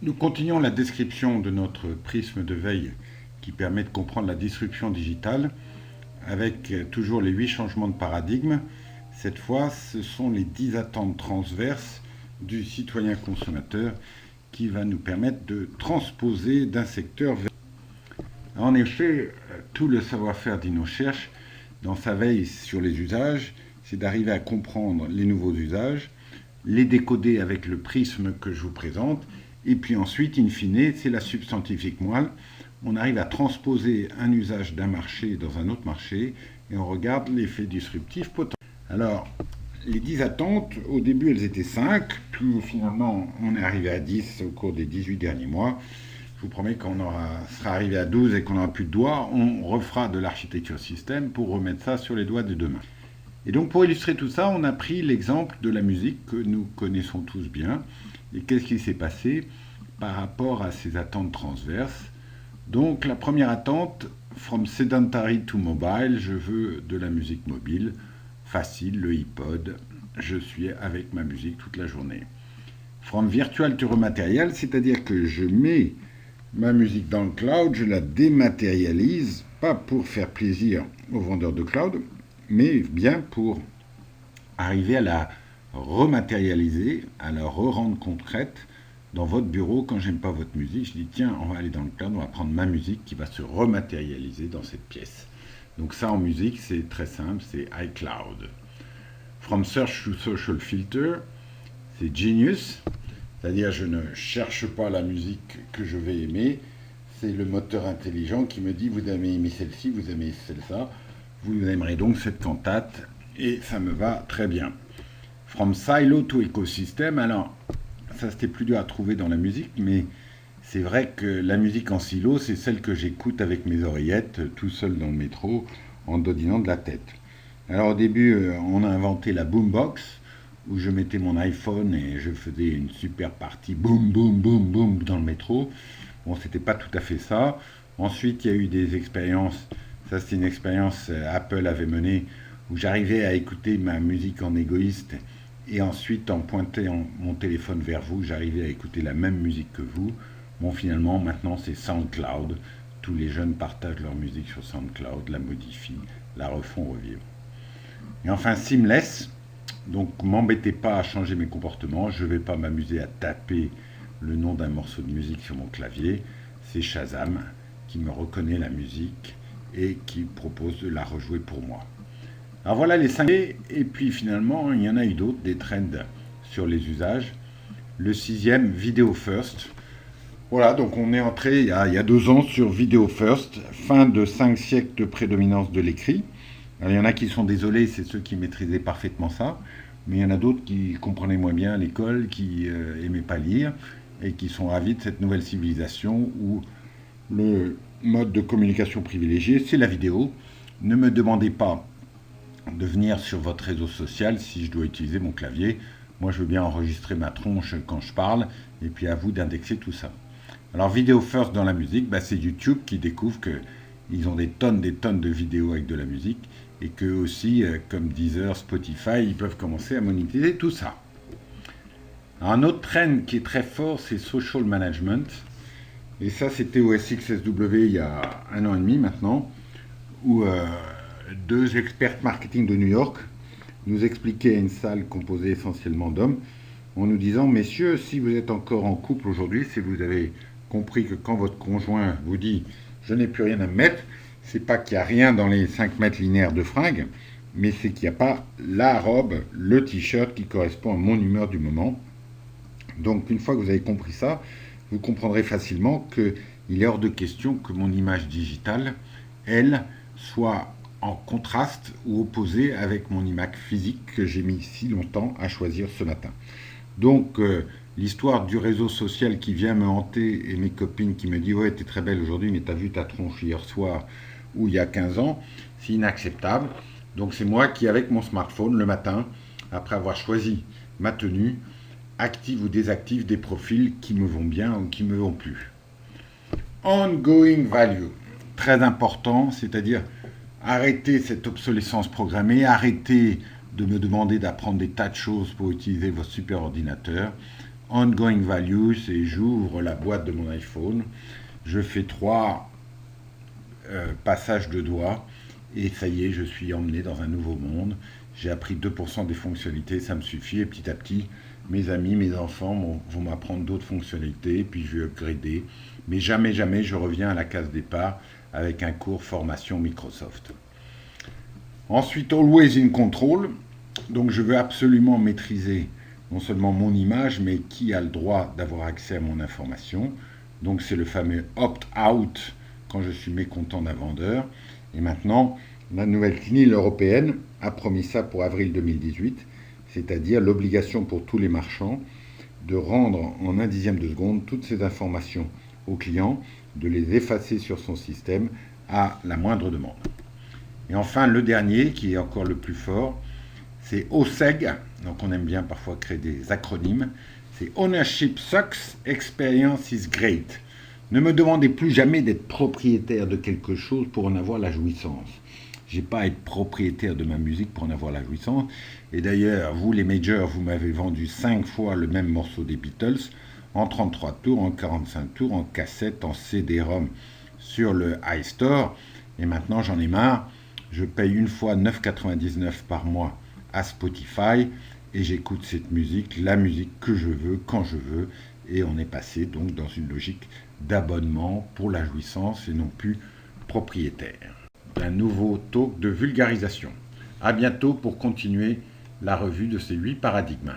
Nous continuons la description de notre prisme de veille qui permet de comprendre la disruption digitale avec toujours les 8 changements de paradigme. Cette fois, ce sont les 10 attentes transverses du citoyen consommateur qui va nous permettre de transposer d'un secteur vers... En effet, tout le savoir-faire d'InnoCherche, dans sa veille sur les usages, c'est d'arriver à comprendre les nouveaux usages, les décoder avec le prisme que je vous présente, et puis ensuite, in fine, c'est la substantifique moelle. On arrive à transposer un usage d'un marché dans un autre marché, et on regarde l'effet disruptif potentiel. Alors, les 10 attentes, au début elles étaient 5, puis finalement on est arrivé à 10 au cours des 18 derniers mois. Je vous promets qu'on sera arrivé à 12 et qu'on n'aura plus de doigts, on refera de l'architecture système pour remettre ça sur les doigts de demain. Et donc pour illustrer tout ça, on a pris l'exemple de la musique que nous connaissons tous bien. Et qu'est-ce qui s'est passé par rapport à ces attentes transverses? Donc la première attente, from sedentary to mobile, je veux de la musique mobile, facile, le iPod, je suis avec ma musique toute la journée. From virtual to rematériel, c'est-à-dire que je mets ma musique dans le cloud, je la dématérialise, pas pour faire plaisir aux vendeurs de cloud, mais bien pour arriver à la rematérialiser, à la re-rendre concrète dans votre bureau. Quand j'aime pas votre musique, je dis tiens, on va aller dans le cloud, on va prendre ma musique qui va se rematérialiser dans cette pièce. Donc ça en musique, c'est très simple, c'est iCloud. From search to social filter, c'est Genius, c'est-à-dire je ne cherche pas la musique que je vais aimer, c'est le moteur intelligent qui me dit vous avez aimé celle-ci, vous aimez celle-là, vous aimerez donc cette cantate, et ça me va très bien. From silo to ecosystem, alors ça c'était plus dur à trouver dans la musique, mais c'est vrai que la musique en silo, c'est celle que j'écoute avec mes oreillettes, tout seul dans le métro, en dodinant de la tête. Alors au début, on a inventé la boombox, où je mettais mon iPhone et je faisais une super partie boum, boum, boum, boum dans le métro. Bon, c'était pas tout à fait ça. Ensuite, il y a eu des expériences, ça c'est une expérience Apple avait menée, où j'arrivais à écouter ma musique en égoïste, et ensuite, en pointant mon téléphone vers vous, j'arrivais à écouter la même musique que vous. Bon, finalement, maintenant, c'est SoundCloud. Tous les jeunes partagent leur musique sur SoundCloud, la modifient, la refont revivre. Et enfin, Seamless. Donc, m'embêtez pas à changer mes comportements. Je ne vais pas m'amuser à taper le nom d'un morceau de musique sur mon clavier. C'est Shazam qui me reconnaît la musique et qui propose de la rejouer pour moi. Alors voilà les 5 et puis finalement, il y en a eu d'autres, des trends sur les usages. Le 6e, Video First. Voilà, donc on est entré il y a 2 ans sur Video First, fin de 5 siècles de prédominance de l'écrit. Alors, il y en a qui sont désolés, c'est ceux qui maîtrisaient parfaitement ça, mais il y en a d'autres qui comprenaient moins bien à l'école, qui n'aimaient pas lire, et qui sont ravis de cette nouvelle civilisation où le mode de communication privilégié, c'est la vidéo. Ne me demandez pas de venir sur votre réseau social si je dois utiliser mon clavier. Moi, je veux bien enregistrer ma tronche quand je parle, et puis à vous d'indexer tout ça. Alors, Video First dans la musique, c'est YouTube qui découvre qu'ils ont des tonnes de vidéos avec de la musique, et qu'eux aussi, comme Deezer, Spotify, ils peuvent commencer à monétiser tout ça. Alors, un autre trend qui est très fort, c'est Social Management. Et ça, c'était au SXSW il y a 1 an et demi maintenant, où 2 experts marketing de New York nous expliquaient à une salle composée essentiellement d'hommes, en nous disant, messieurs, si vous êtes encore en couple aujourd'hui, si vous avez compris que quand votre conjoint vous dit, je n'ai plus rien à me mettre, c'est pas qu'il n'y a rien dans les 5 mètres linéaires de fringues, mais c'est qu'il n'y a pas la robe, le t-shirt qui correspond à mon humeur du moment. Donc une fois que vous avez compris ça, vous comprendrez facilement qu'il est hors de question que mon image digitale, elle, soit en contraste ou opposée avec mon image physique que j'ai mis si longtemps à choisir ce matin. Donc l'histoire du réseau social qui vient me hanter et mes copines qui me disent ouais t'es très belle aujourd'hui mais t'as vu ta tronche hier soir ou il y a 15 ans, c'est inacceptable. Donc c'est moi qui avec mon smartphone le matin, après avoir choisi ma tenue, active ou désactive des profils qui me vont bien ou qui me vont plus. Ongoing value, très important, c'est-à-dire arrêter cette obsolescence programmée, arrêter de me demander d'apprendre des tas de choses pour utiliser votre super ordinateur. Ongoing Values et j'ouvre la boîte de mon iPhone. Je fais 3 passages de doigts et ça y est, je suis emmené dans un nouveau monde. J'ai appris 2% des fonctionnalités, ça me suffit et petit à petit, mes amis, mes enfants vont m'apprendre d'autres fonctionnalités, puis je vais upgrader. Mais jamais, jamais je reviens à la case départ avec un cours formation Microsoft. Ensuite, Always in Control. Donc je veux absolument maîtriser non seulement mon image, mais qui a le droit d'avoir accès à mon information. Donc c'est le fameux opt-out quand je suis mécontent d'un vendeur. Et maintenant, la nouvelle CNIL européenne a promis ça pour avril 2018, c'est-à-dire l'obligation pour tous les marchands de rendre en 1/10 de seconde toutes ces informations au client, de les effacer sur son système à la moindre demande. Et enfin, le dernier, qui est encore le plus fort, c'est OSEG, donc on aime bien parfois créer des acronymes, c'est Ownership Sucks, Experience is Great. Ne me demandez plus jamais d'être propriétaire de quelque chose pour en avoir la jouissance. Je n'ai pas à être propriétaire de ma musique pour en avoir la jouissance. Et d'ailleurs, vous les majors, vous m'avez vendu 5 fois le même morceau des Beatles, en 33 tours, en 45 tours, en cassette, en CD-ROM sur le iStore. Et maintenant, j'en ai marre. Je paye une fois 9,99 par mois à Spotify et j'écoute cette musique, la musique que je veux, quand je veux. Et on est passé donc dans une logique d'abonnement pour la jouissance et non plus propriétaire. Un nouveau talk de vulgarisation. À bientôt pour continuer la revue de ces 8 paradigmes.